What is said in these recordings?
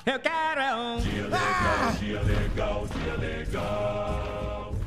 Eu quero é um dia legal, dia legal, dia legal.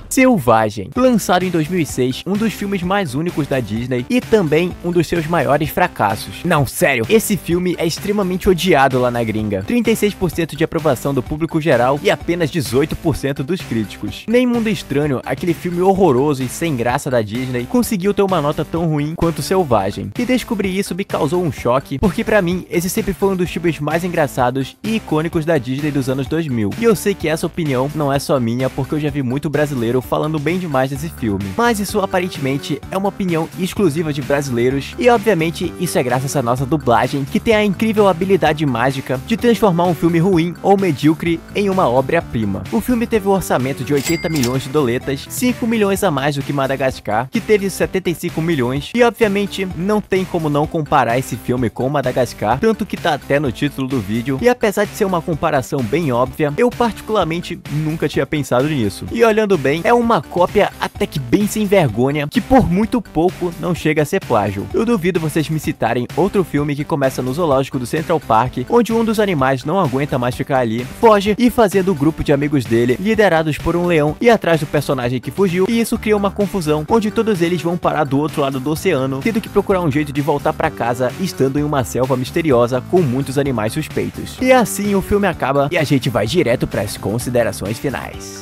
Selvagem, lançado em 2006, um dos filmes mais únicos da Disney e também um dos seus maiores fracassos. Não, sério, esse filme é extremamente odiado lá na gringa. 36% de aprovação do público geral e apenas 18% dos críticos. Nem Mundo Estranho, aquele filme horroroso e sem graça da Disney, conseguiu ter uma nota tão ruim quanto Selvagem. E descobrir isso me causou um choque, porque pra mim, esse sempre foi um dos filmes mais engraçados e icônicos da Disney dos anos 2000. E eu sei que essa opinião não é só minha, porque eu já vi muito brasileiro falando bem demais desse filme. Mas isso aparentemente é uma opinião exclusiva de brasileiros e obviamente isso é graças à nossa dublagem, que tem a incrível habilidade mágica de transformar um filme ruim ou medíocre em uma obra-prima. O filme teve um orçamento de 80 milhões de doletas, 5 milhões a mais do que Madagascar, que teve 75 milhões, e obviamente não tem como não comparar esse filme com Madagascar, tanto que tá até no título do vídeo, e apesar de ser uma comparação bem óbvia, eu particularmente nunca tinha pensado nisso. E olhando bem, é uma cópia até que bem sem vergonha, que por muito pouco não chega a ser plágio. Eu duvido vocês me citarem outro filme que começa no zoológico do Central Park, onde um dos animais não aguenta mais ficar ali, foge e fazendo o grupo de amigos dele, liderados por um leão, ir atrás do personagem que fugiu, e isso cria uma confusão, onde todos eles vão parar do outro lado do oceano, tendo que procurar um jeito de voltar pra casa, estando em uma selva misteriosa com muitos animais suspeitos. E assim o filme acaba e a gente vai direto para as considerações finais.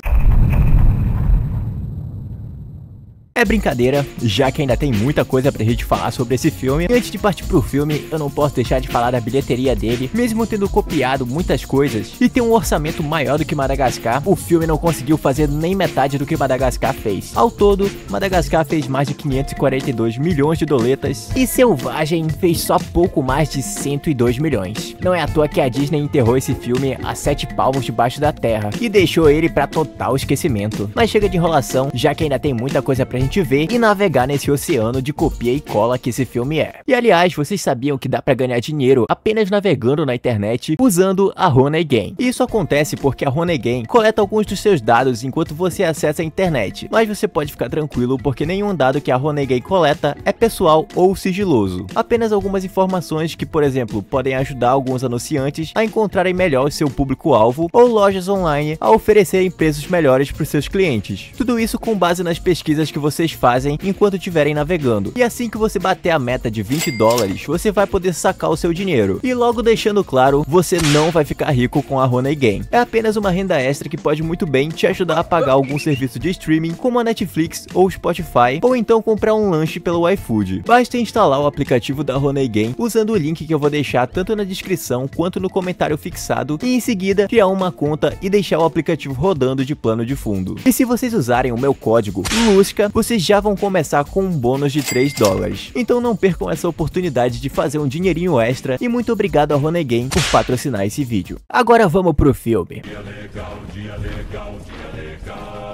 É brincadeira, já que ainda tem muita coisa pra gente falar sobre esse filme. E antes de partir pro filme, eu não posso deixar de falar da bilheteria dele. Mesmo tendo copiado muitas coisas e ter um orçamento maior do que Madagascar, o filme não conseguiu fazer nem metade do que Madagascar fez. Ao todo, Madagascar fez mais de 542 milhões de doletas e Selvagem fez só pouco mais de 102 milhões. Não é à toa que a Disney enterrou esse filme a 7 palmos debaixo da terra e deixou ele pra total esquecimento. Mas chega de enrolação, já que ainda tem muita coisa pra gente ver e navegar nesse oceano de copia e cola que esse filme é. E aliás, vocês sabiam que dá pra ganhar dinheiro apenas navegando na internet usando a Honey Game. E isso acontece porque a Honey Game coleta alguns dos seus dados enquanto você acessa a internet, mas você pode ficar tranquilo porque nenhum dado que a Honey Game coleta é pessoal ou sigiloso. Apenas algumas informações que, por exemplo, podem ajudar alguns anunciantes a encontrarem melhor o seu público-alvo ou lojas online a oferecerem preços melhores para os seus clientes. Tudo isso com base nas pesquisas que vocês fazem enquanto estiverem navegando. E assim que você bater a meta de $20, você vai poder sacar o seu dinheiro. E logo deixando claro, você não vai ficar rico com a Honey Game. É apenas uma renda extra que pode muito bem te ajudar a pagar algum serviço de streaming como a Netflix ou Spotify, ou então comprar um lanche pelo iFood. Basta instalar o aplicativo da Honey Game usando o link que eu vou deixar tanto na descrição quanto no comentário fixado, e em seguida criar uma conta e deixar o aplicativo rodando de plano de fundo. E se vocês usarem o meu código LUSCA, vocês já vão começar com um bônus de $3. Então não percam essa oportunidade de fazer um dinheirinho extra, e muito obrigado a Honey Game por patrocinar esse vídeo. Agora vamos pro filme. Dia legal, dia legal, dia legal.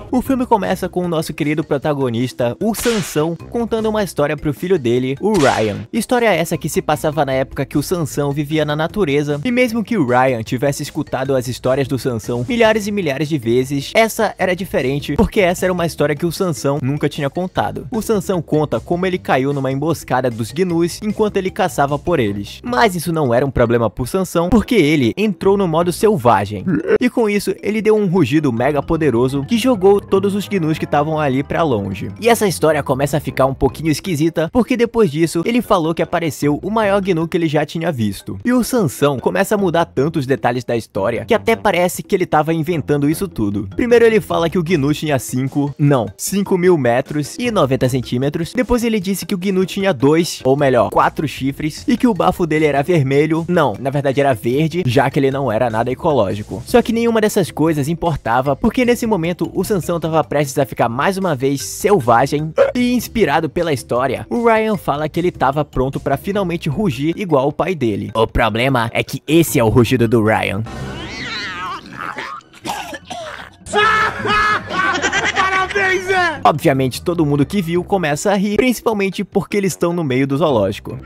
O filme começa com o nosso querido protagonista, o Sansão, contando uma história pro filho dele, o Ryan. História essa que se passava na época que o Sansão vivia na natureza, e mesmo que o Ryan tivesse escutado as histórias do Sansão milhares e milhares de vezes, essa era diferente, porque essa era uma história que o Sansão nunca tinha contado. O Sansão conta como ele caiu numa emboscada dos gnus enquanto ele caçava por eles. Mas isso não era um problema pro Sansão, porque ele entrou no modo selvagem. E com isso, ele deu um rugido mega poderoso que jogou todos os gnus que estavam ali pra longe. E essa história começa a ficar um pouquinho esquisita, porque depois disso, ele falou que apareceu o maior gnu que ele já tinha visto. E o Sansão começa a mudar tanto os detalhes da história, que até parece que ele tava inventando isso tudo. Primeiro ele fala que o gnu tinha 5.000 metros e 90 centímetros. Depois ele disse que o gnu tinha 2, ou melhor, 4 chifres, e que o bafo dele era vermelho. Não, na verdade era verde, já que ele não era nada ecológico. Só que nenhuma dessas coisas importava, porque nesse momento o Sansão estava prestes a ficar mais uma vez selvagem, e inspirado pela história, o Ryan fala que ele estava pronto para finalmente rugir igual o pai dele. O problema é que esse é o rugido do Ryan. Parabéns, é! Obviamente todo mundo que viu começa a rir, principalmente porque eles estão no meio do zoológico.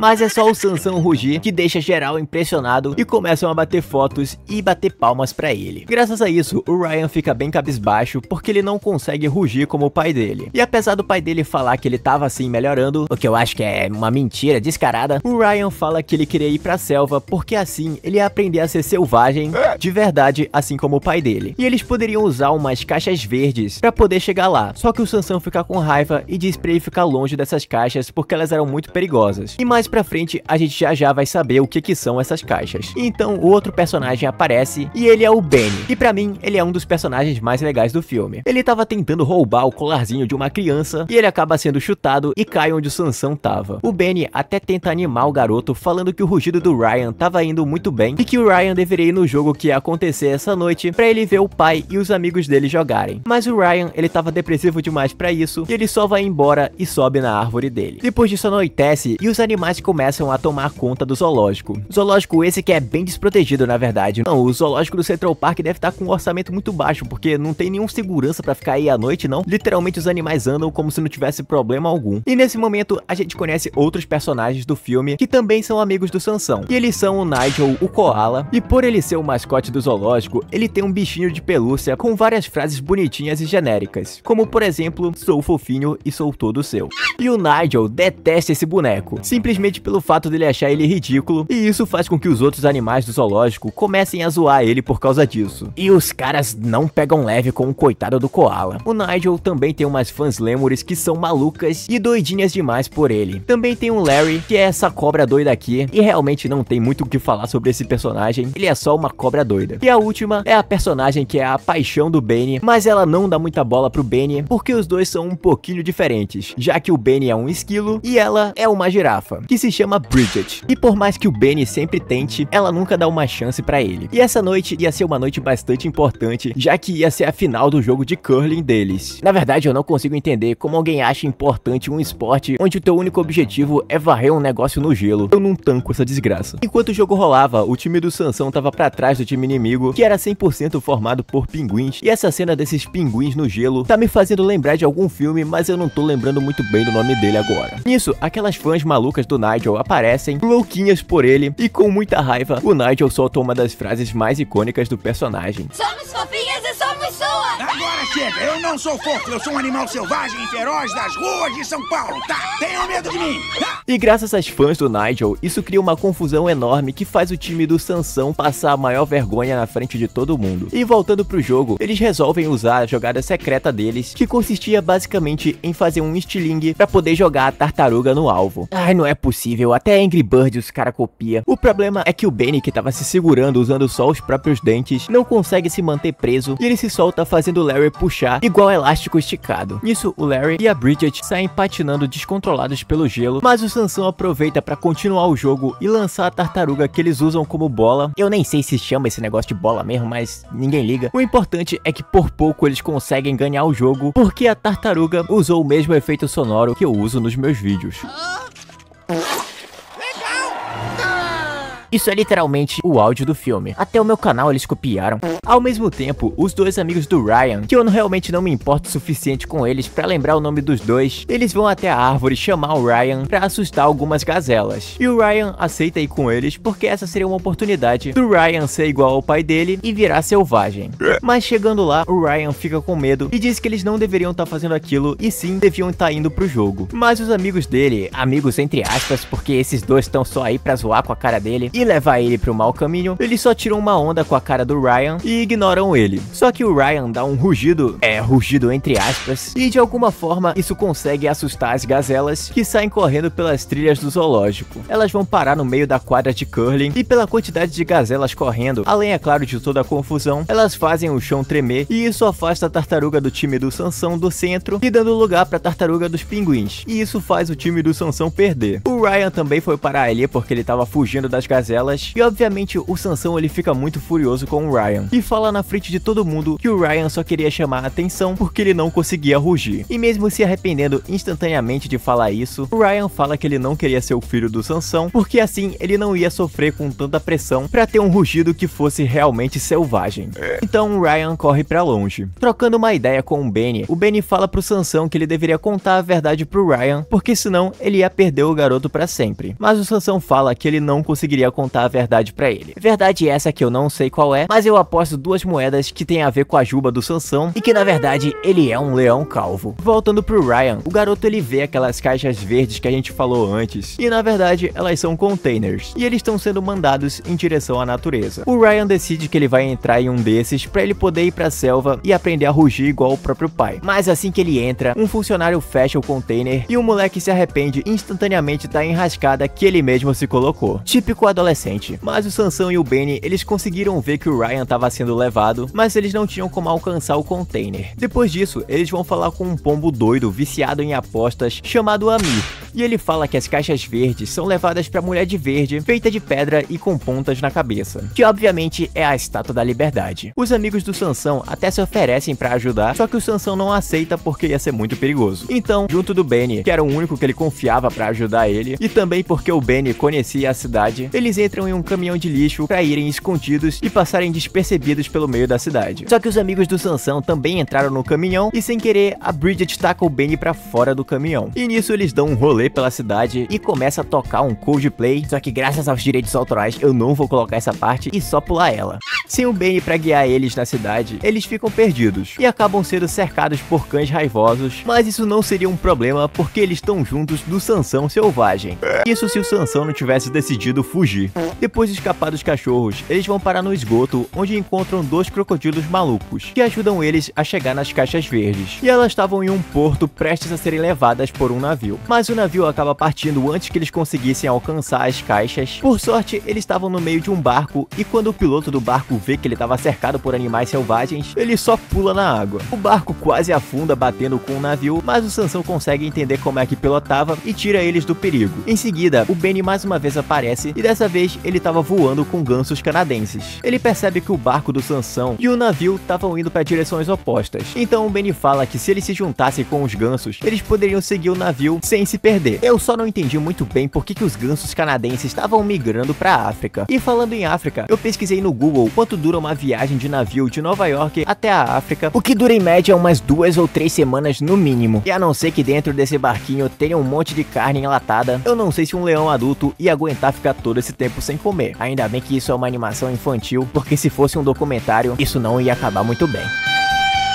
mas é só o Sansão rugir que deixa geral impressionado e começam a bater fotos e bater palmas pra ele. Graças a isso, o Ryan fica bem cabisbaixo porque ele não consegue rugir como o pai dele. E apesar do pai dele falar que ele tava assim melhorando, o que eu acho que é uma mentira descarada, o Ryan fala que ele queria ir pra selva porque assim ele ia aprender a ser selvagem de verdade, assim como o pai dele. E eles poderiam usar umas caixas verdes pra poder chegar lá. Só que o Sansão fica com raiva e diz pra ele ficar longe dessas caixas porque elas eram muito perigosas. E mais pra frente a gente já vai saber o que são essas caixas. Então o outro personagem aparece e ele é o Benny. E pra mim ele é um dos personagens mais legais do filme. Ele tava tentando roubar o colarzinho de uma criança e ele acaba sendo chutado e cai onde o Sansão tava. O Benny até tenta animar o garoto falando que o rugido do Ryan tava indo muito bem e que o Ryan deveria ir no jogo que ia acontecer essa noite pra ele ver o pai e os amigos dele jogarem. Mas o Ryan, ele tava depressivo demais pra isso e ele só vai embora e sobe na árvore dele. Depois disso anoitece e os animais começam a tomar conta do zoológico. Zoológico esse que é bem desprotegido na verdade. Não, o zoológico do Central Park deve estar com um orçamento muito baixo porque não tem nenhum segurança pra ficar aí à noite não. Literalmente os animais andam como se não tivesse problema algum. E nesse momento a gente conhece outros personagens do filme que também são amigos do Sansão. E eles são o Nigel, o Koala, e por ele ser o mascote do zoológico, ele tem um bichinho de pelúcia com várias frases bonitinhas e genéricas, como por exemplo, sou fofinho e sou todo seu. E o Nigel detesta esse boneco, simplesmente pelo fato dele achar ele ridículo, e isso faz com que os outros animais do zoológico comecem a zoar ele por causa disso. E os caras não pegam leve com o coitado do Koala. O Nigel também tem umas fãs lêmures que são malucas e doidinhas demais por ele. Também tem o Larry, que é essa cobra doida aqui, e realmente não tem muito o que falar sobre esse personagem, ele é só uma cobra doida. E a última é a personagem que é a paixão do Benny, mas ela não dá muita bola pro Benny, porque os dois são um pouquinho diferentes, já que o Benny é um esquilo e ela é uma girafa, que se chama Bridget. E por mais que o Benny sempre tente, ela nunca dá uma chance pra ele. E essa noite ia ser uma noite bastante importante, já que ia ser a final do jogo de curling deles. Na verdade, eu não consigo entender como alguém acha importante um esporte onde o teu único objetivo é varrer um negócio no gelo. Eu não tanco essa desgraça. Enquanto o jogo rolava, o time do Sansão tava pra trás do time inimigo, que era 100% formado por pinguins, e essa cena desses pinguins no gelo tá me fazendo lembrar de algum filme, mas eu não tô lembrando muito bem do nome dele agora. Nisso, aquelas fãs malucas do Nigel aparecem, louquinhas por ele, e com muita raiva, o Nigel solta uma das frases mais icônicas do personagem. Somos fofinhas e somos suas! Agora chega, eu não sou fofo, eu sou um animal selvagem e feroz das ruas de São Paulo, tá? Tenham medo de mim! Tá? E graças às fãs do Nigel, isso cria uma confusão enorme que faz o time do Sansão passar a maior vergonha na frente de todo mundo. E voltando pro jogo, eles resolvem usar a jogada secreta deles, que consistia basicamente em fazer um estilingue pra poder jogar a tartaruga no alvo. Ai, não é possível, até Angry Birds os cara copia. O problema é que o Benny, que tava se segurando usando só os próprios dentes, não consegue se manter preso e ele se solta fazendo o Larry puxar igual elástico esticado. Nisso, o Larry e a Bridget saem patinando descontrolados pelo gelo, mas o Sansão aproveita pra continuar o jogo e lançar a tartaruga que eles usam como bola. Eu nem sei se chama esse negócio de bola mesmo, mas ninguém liga. O importante é que por pouco eles conseguem ganhar o jogo, porque a tartaruga usou o mesmo efeito sonoro que eu uso nos meus vídeos. Isso é literalmente o áudio do filme. Até o meu canal eles copiaram. Ao mesmo tempo, os dois amigos do Ryan, que eu realmente não me importo o suficiente com eles pra lembrar o nome dos dois, eles vão até a árvore chamar o Ryan pra assustar algumas gazelas. E o Ryan aceita ir com eles porque essa seria uma oportunidade do Ryan ser igual ao pai dele e virar selvagem. Mas chegando lá, o Ryan fica com medo e diz que eles não deveriam estar fazendo aquilo e sim deviam estar indo pro jogo. Mas os amigos dele, amigos entre aspas, porque esses dois estão só aí pra zoar com a cara dele e levar ele pro mau caminho, eles só tiram uma onda com a cara do Ryan e ignoram ele. Só que o Ryan dá um rugido, rugido entre aspas, e de alguma forma isso consegue assustar as gazelas que saem correndo pelas trilhas do zoológico. Elas vão parar no meio da quadra de curling e pela quantidade de gazelas correndo, além é claro de toda a confusão, elas fazem o chão tremer e isso afasta a tartaruga do time do Sansão do centro e dando lugar pra tartaruga dos pinguins. E isso faz o time do Sansão perder. O Ryan também foi parar ali porque ele tava fugindo das gazelas elas. E obviamente o Sansão ele fica muito furioso com o Ryan e fala na frente de todo mundo que o Ryan só queria chamar a atenção porque ele não conseguia rugir. E mesmo se arrependendo instantaneamente de falar isso, o Ryan fala que ele não queria ser o filho do Sansão porque assim ele não ia sofrer com tanta pressão pra ter um rugido que fosse realmente selvagem. Então o Ryan corre pra longe. Trocando uma ideia com o Benny fala pro Sansão que ele deveria contar a verdade pro Ryan, porque senão ele ia perder o garoto pra sempre. Mas o Sansão fala que ele não conseguiria contar a verdade pra ele. Verdade essa que eu não sei qual é, mas eu aposto 2 moedas que tem a ver com a juba do Sansão e que na verdade ele é um leão calvo. Voltando pro Ryan, o garoto ele vê aquelas caixas verdes que a gente falou antes e na verdade elas são containers e eles estão sendo mandados em direção à natureza. O Ryan decide que ele vai entrar em um desses pra ele poder ir pra selva e aprender a rugir igual o próprio pai. Mas assim que ele entra, um funcionário fecha o container e o moleque se arrepende instantaneamente da enrascada que ele mesmo se colocou. Típico adolescente. Mas o Sansão e o Benny, eles conseguiram ver que o Ryan estava sendo levado, mas eles não tinham como alcançar o container. Depois disso, eles vão falar com um pombo doido viciado em apostas chamado Amir. E ele fala que as caixas verdes são levadas pra Mulher de Verde, feita de pedra e com pontas na cabeça, que obviamente é a Estátua da Liberdade. Os amigos do Sansão até se oferecem pra ajudar, só que o Sansão não aceita porque ia ser muito perigoso. Então, junto do Benny, que era o único que ele confiava pra ajudar ele, e também porque o Benny conhecia a cidade, eles entram em um caminhão de lixo pra irem escondidos e passarem despercebidos pelo meio da cidade. Só que os amigos do Sansão também entraram no caminhão e sem querer, a Bridget taca o Benny pra fora do caminhão. E nisso eles dão um rolê pela cidade e começa a tocar um Coldplay, só que graças aos direitos autorais eu não vou colocar essa parte e só pular ela. Sem o Benny pra guiar eles na cidade, eles ficam perdidos e acabam sendo cercados por cães raivosos, mas isso não seria um problema porque eles estão juntos do Sansão selvagem. Isso se o Sansão não tivesse decidido fugir. Depois de escapar dos cachorros, eles vão parar no esgoto, onde encontram 2 crocodilos malucos, que ajudam eles a chegar nas caixas verdes. E elas estavam em um porto prestes a serem levadas por um navio. Mas o navio acaba partindo antes que eles conseguissem alcançar as caixas. Por sorte, eles estavam no meio de um barco e quando o piloto do barco vê que ele estava cercado por animais selvagens, ele só pula na água. O barco quase afunda batendo com o navio, mas o Sansão consegue entender como é que pilotava e tira eles do perigo. Em seguida, o Benny mais uma vez aparece e dessa vez ele estava voando com gansos canadenses. Ele percebe que o barco do Sansão e o navio estavam indo para direções opostas. Então o Benny fala que se ele se juntasse com os gansos, eles poderiam seguir o navio sem se perder. Eu só não entendi muito bem por que os gansos canadenses estavam migrando para a África. E falando em África, eu pesquisei no Google quanto dura uma viagem de navio de Nova York até a África, o que dura em média umas 2 ou 3 semanas no mínimo. E a não ser que dentro desse barquinho tenha um monte de carne enlatada, eu não sei se um leão adulto ia aguentar ficar todo esse tempo sem comer. Ainda bem que isso é uma animação infantil, porque se fosse um documentário, isso não ia acabar muito bem.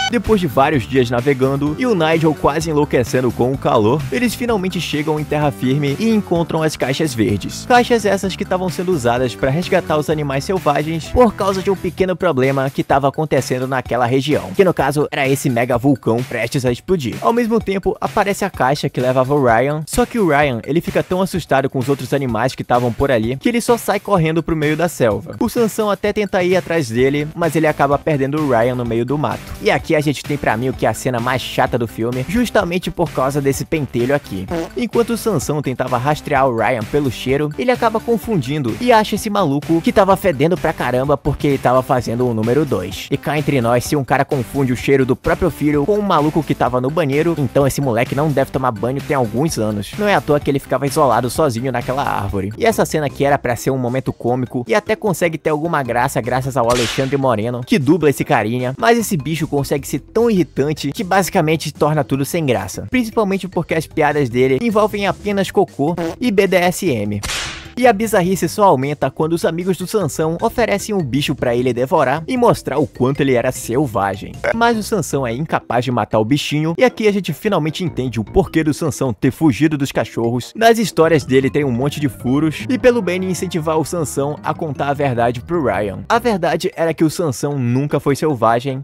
Depois de vários dias navegando e o Nigel quase enlouquecendo com o calor, eles finalmente chegam em terra firme e encontram as caixas verdes. Caixas essas que estavam sendo usadas para resgatar os animais selvagens por causa de um pequeno problema que estava acontecendo naquela região, que no caso era esse mega vulcão prestes a explodir. Ao mesmo tempo, aparece a caixa que levava o Ryan, só que o Ryan ele fica tão assustado com os outros animais que estavam por ali que ele só sai correndo pro meio da selva. O Sansão até tenta ir atrás dele, mas ele acaba perdendo o Ryan no meio do mato. E aqui a gente tem pra mim o que é a cena mais chata do filme, justamente por causa desse pentelho aqui. Enquanto o Sansão tentava rastrear o Ryan pelo cheiro, ele acaba confundindo e acha esse maluco que tava fedendo pra caramba porque ele tava fazendo o número 2. E cá entre nós, se um cara confunde o cheiro do próprio filho com um maluco que tava no banheiro, então esse moleque não deve tomar banho tem alguns anos. Não é à toa que ele ficava isolado sozinho naquela árvore. E essa cena aqui era pra ser um momento cômico e até consegue ter alguma graça graças ao Alexandre Moreno, que dubla esse carinha, mas esse bicho consegue ser tão irritante que basicamente torna tudo sem graça, principalmente porque as piadas dele envolvem apenas cocô e BDSM. E a bizarrice só aumenta quando os amigos do Sansão oferecem um bicho pra ele devorar e mostrar o quanto ele era selvagem. Mas o Sansão é incapaz de matar o bichinho e aqui a gente finalmente entende o porquê do Sansão ter fugido dos cachorros, das histórias dele tem um monte de furos e pelo Benny incentivar o Sansão a contar a verdade pro Ryan. A verdade era que o Sansão nunca foi selvagem.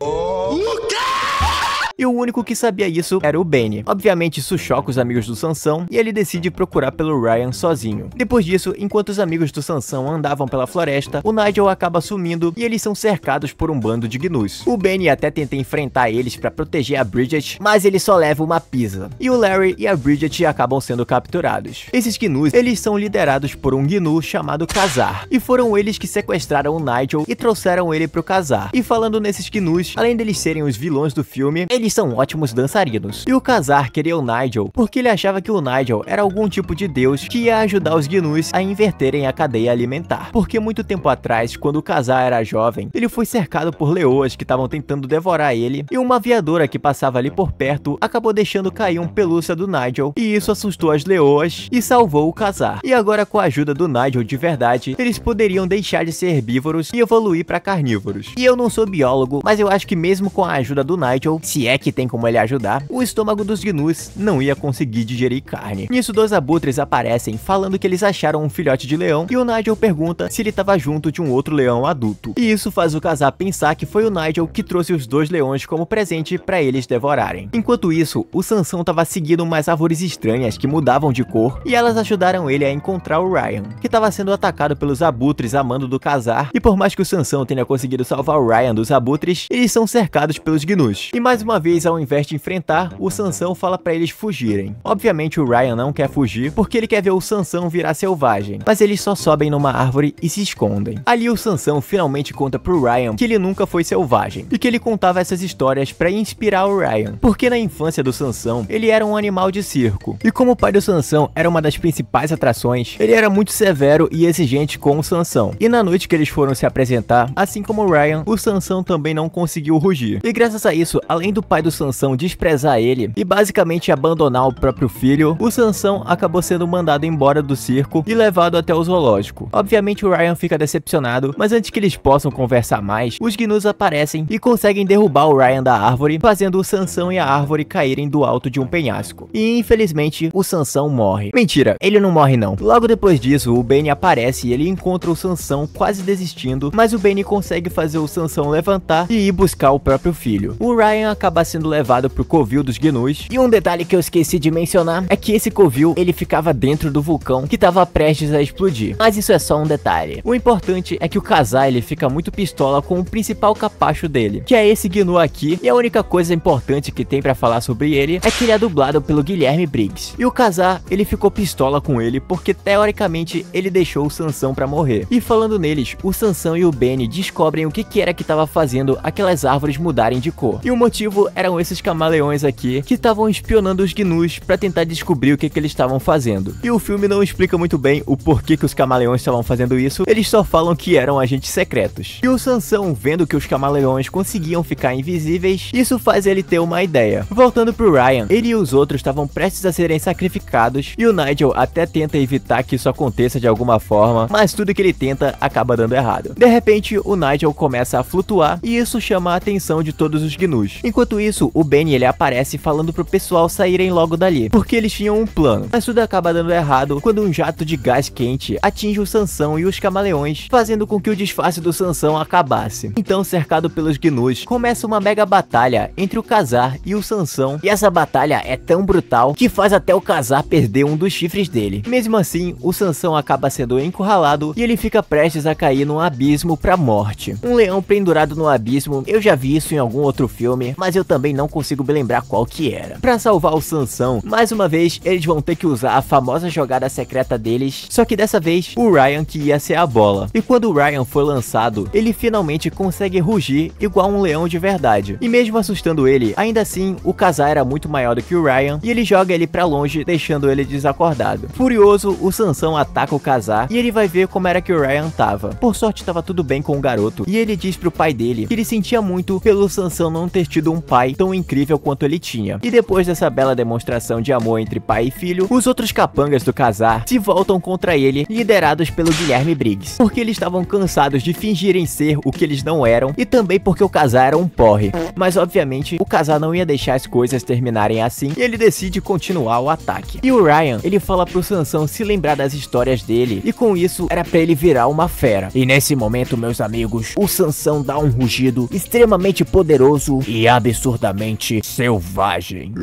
e o único que sabia isso era o Benny. Obviamente isso choca os amigos do Sansão e ele decide procurar pelo Ryan sozinho. Depois disso, enquanto os amigos do Sansão andavam pela floresta, o Nigel acaba sumindo e eles são cercados por um bando de gnus. O Benny até tenta enfrentar eles para proteger a Bridget, mas ele só leva uma pisa. E o Larry e a Bridget acabam sendo capturados. Esses gnus, eles são liderados por um gnu chamado Kazar, e foram eles que sequestraram o Nigel e trouxeram ele pro Kazar. E falando nesses gnus, além deles serem os vilões do filme, eles são ótimos dançarinos. E o Kazar queria o Nigel porque ele achava que o Nigel era algum tipo de deus que ia ajudar os gnus a inverterem a cadeia alimentar. Porque muito tempo atrás, quando o Kazar era jovem, ele foi cercado por leoas que estavam tentando devorar ele, e uma aviadora que passava ali por perto acabou deixando cair um pelúcia do Nigel, e isso assustou as leoas e salvou o Kazar. E agora, com a ajuda do Nigel de verdade, eles poderiam deixar de ser herbívoros e evoluir para carnívoros. E eu não sou biólogo, mas eu acho que mesmo com a ajuda do Nigel, se é que tem como ele ajudar, o estômago dos gnus não ia conseguir digerir carne. Nisso, dois abutres aparecem falando que eles acharam um filhote de leão, e o Nigel pergunta se ele estava junto de um outro leão adulto. E isso faz o Kazar pensar que foi o Nigel que trouxe os dois leões como presente para eles devorarem. Enquanto isso, o Sansão estava seguindo umas árvores estranhas que mudavam de cor, e elas ajudaram ele a encontrar o Ryan, que estava sendo atacado pelos abutres a mando do Kazar, e por mais que o Sansão tenha conseguido salvar o Ryan dos abutres, eles são cercados pelos gnus. E mais uma vez, ao invés de enfrentar, o Sansão fala para eles fugirem. Obviamente o Ryan não quer fugir, porque ele quer ver o Sansão virar selvagem, mas eles só sobem numa árvore e se escondem. Ali o Sansão finalmente conta pro Ryan que ele nunca foi selvagem, e que ele contava essas histórias para inspirar o Ryan, porque na infância do Sansão, ele era um animal de circo, e como o pai do Sansão era uma das principais atrações, ele era muito severo e exigente com o Sansão. E na noite que eles foram se apresentar, assim como o Ryan, o Sansão também não conseguiu rugir. E graças a isso, além do pai do Sansão desprezar ele e basicamente abandonar o próprio filho, o Sansão acabou sendo mandado embora do circo e levado até o zoológico. Obviamente o Ryan fica decepcionado, mas antes que eles possam conversar mais, os gnus aparecem e conseguem derrubar o Ryan da árvore, fazendo o Sansão e a árvore caírem do alto de um penhasco. E infelizmente, o Sansão morre. Mentira, ele não morre não. Logo depois disso, o Benny aparece e ele encontra o Sansão quase desistindo, mas o Benny consegue fazer o Sansão levantar e ir buscar o próprio filho. O Ryan acaba sendo levado pro covil dos gnus, e um detalhe que eu esqueci de mencionar é que esse covil, ele ficava dentro do vulcão que estava prestes a explodir. Mas isso é só um detalhe. O importante é que o Kazar, ele fica muito pistola com o principal capacho dele, que é esse gnu aqui, e a única coisa importante que tem pra falar sobre ele é que ele é dublado pelo Guilherme Briggs. E o Kazar, ele ficou pistola com ele porque teoricamente ele deixou o Sansão pra morrer. E falando neles, o Sansão e o Benny descobrem o que era que tava fazendo aquelas árvores mudarem de cor. E o motivo eram esses camaleões aqui que estavam espionando os gnus pra tentar descobrir o que eles estavam fazendo. E o filme não explica muito bem o porquê que os camaleões estavam fazendo isso, eles só falam que eram agentes secretos. E o Sansão, vendo que os camaleões conseguiam ficar invisíveis, isso faz ele ter uma ideia. Voltando pro Ryan, ele e os outros estavam prestes a serem sacrificados, e o Nigel até tenta evitar que isso aconteça de alguma forma, mas tudo que ele tenta acaba dando errado. De repente, o Nigel começa a flutuar, e isso chama a atenção de todos os gnus. Enquanto isso, o Benny, ele aparece falando pro pessoal saírem logo dali, porque eles tinham um plano. Mas tudo acaba dando errado quando um jato de gás quente atinge o Sansão e os camaleões, fazendo com que o disfarce do Sansão acabasse. Então, cercado pelos gnus, começa uma mega batalha entre o Kazar e o Sansão, e essa batalha é tão brutal que faz até o Kazar perder um dos chifres dele. Mesmo assim, o Sansão acaba sendo encurralado e ele fica prestes a cair num abismo pra morte. Um leão pendurado no abismo, eu já vi isso em algum outro filme, mas eu também não consigo me lembrar qual que era. Pra salvar o Sansão, mais uma vez, eles vão ter que usar a famosa jogada secreta deles, só que dessa vez, o Ryan que ia ser a bola. E quando o Ryan foi lançado, ele finalmente consegue rugir igual um leão de verdade. E mesmo assustando ele, ainda assim, o Kazar era muito maior do que o Ryan, e ele joga ele pra longe, deixando ele desacordado. Furioso, o Sansão ataca o Kazar, e ele vai ver como era que o Ryan tava. Por sorte, tava tudo bem com o garoto, e ele diz pro pai dele que ele sentia muito pelo Sansão não ter tido um pai tão incrível quanto ele tinha. E depois dessa bela demonstração de amor entre pai e filho, os outros capangas do Kazar se voltam contra ele, liderados pelo Guilherme Briggs, porque eles estavam cansados de fingirem ser o que eles não eram, e também porque o Kazar era um porre. Mas obviamente, o Kazar não ia deixar as coisas terminarem assim, e ele decide continuar o ataque. E o Ryan, ele fala pro Sansão se lembrar das histórias dele, e com isso, era pra ele virar uma fera. E nesse momento, meus amigos, o Sansão dá um rugido extremamente poderoso e absurdamente absurdamente selvagem.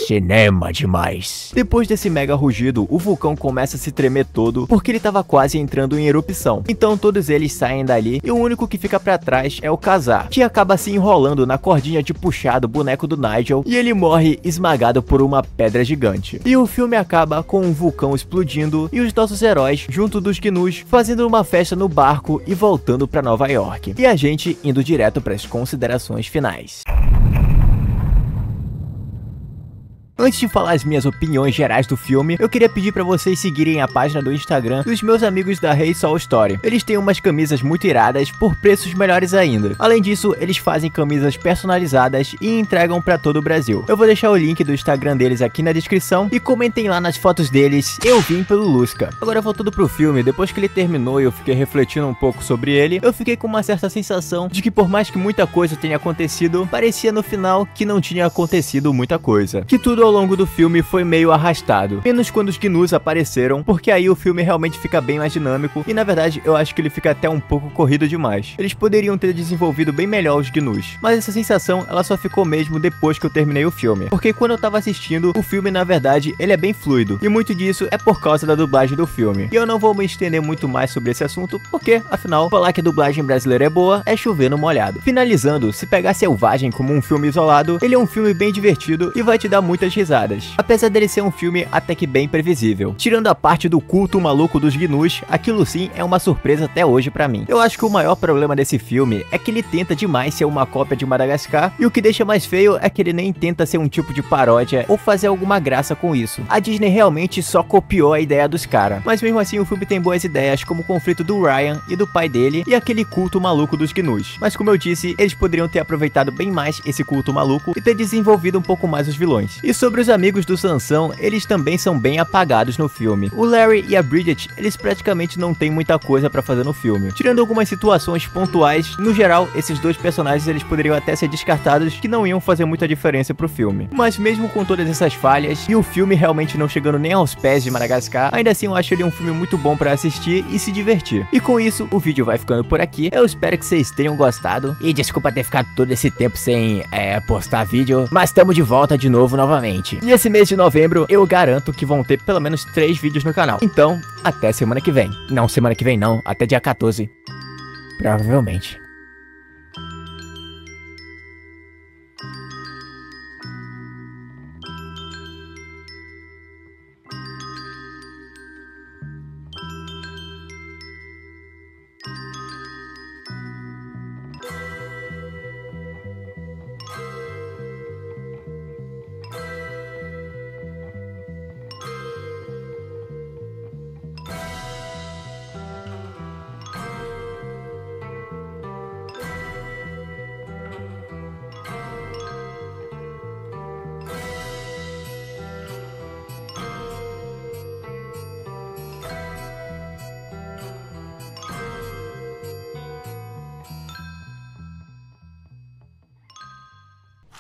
Cinema demais. Depois desse mega rugido, o vulcão começa a se tremer todo porque ele tava quase entrando em erupção. Então todos eles saem dali e o único que fica pra trás é o Ka-Zar, que acaba se enrolando na cordinha de puxar do boneco do Nigel e ele morre esmagado por uma pedra gigante. E o filme acaba com um vulcão explodindo e os nossos heróis, junto dos Gnus, fazendo uma festa no barco e voltando pra Nova York. E a gente indo direto para as considerações finais. Antes de falar as minhas opiniões gerais do filme, eu queria pedir pra vocês seguirem a página do Instagram dos meus amigos da Hey Soul Story. Eles têm umas camisas muito iradas por preços melhores ainda. Além disso, eles fazem camisas personalizadas e entregam pra todo o Brasil. Eu vou deixar o link do Instagram deles aqui na descrição e comentem lá nas fotos deles, eu vim pelo Lusca. Agora voltando pro filme, depois que ele terminou e eu fiquei refletindo um pouco sobre ele, eu fiquei com uma certa sensação de que por mais que muita coisa tenha acontecido, parecia no final que não tinha acontecido muita coisa. Que tudo ao longo do filme foi meio arrastado, menos quando os Gnus apareceram, porque aí o filme realmente fica bem mais dinâmico e na verdade eu acho que ele fica até um pouco corrido demais. Eles poderiam ter desenvolvido bem melhor os Gnus, mas essa sensação ela só ficou mesmo depois que eu terminei o filme, porque quando eu tava assistindo, o filme na verdade ele é bem fluido, e muito disso é por causa da dublagem do filme. E eu não vou me estender muito mais sobre esse assunto, porque afinal, falar que a dublagem brasileira é boa é chover no molhado. Finalizando, se pegar Selvagem como um filme isolado, ele é um filme bem divertido e vai te dar muitas risadas, apesar dele ser um filme até que bem previsível. Tirando a parte do culto maluco dos Gnus, aquilo sim é uma surpresa até hoje pra mim. Eu acho que o maior problema desse filme é que ele tenta demais ser uma cópia de Madagascar, e o que deixa mais feio é que ele nem tenta ser um tipo de paródia ou fazer alguma graça com isso. A Disney realmente só copiou a ideia dos caras, mas mesmo assim o filme tem boas ideias, como o conflito do Ryan e do pai dele e aquele culto maluco dos Gnus. Mas como eu disse, eles poderiam ter aproveitado bem mais esse culto maluco e ter desenvolvido um pouco mais os vilões. E sobre os amigos do Sansão, eles também são bem apagados no filme. O Larry e a Bridget, eles praticamente não têm muita coisa pra fazer no filme. Tirando algumas situações pontuais, no geral, esses dois personagens eles poderiam até ser descartados, que não iam fazer muita diferença pro filme. Mas mesmo com todas essas falhas, e o filme realmente não chegando nem aos pés de Madagascar, ainda assim eu acho ele um filme muito bom pra assistir e se divertir. E com isso, o vídeo vai ficando por aqui. Eu espero que vocês tenham gostado. E desculpa ter ficado todo esse tempo sem postar vídeo, mas estamos de volta de novo novamente. E esse mês de novembro, eu garanto que vão ter pelo menos 3 vídeos no canal. Então, até semana que vem. Não, semana que vem não, até dia 14. Provavelmente.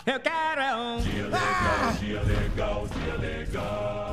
Eu quero! Dia legal, dia legal, dia legal.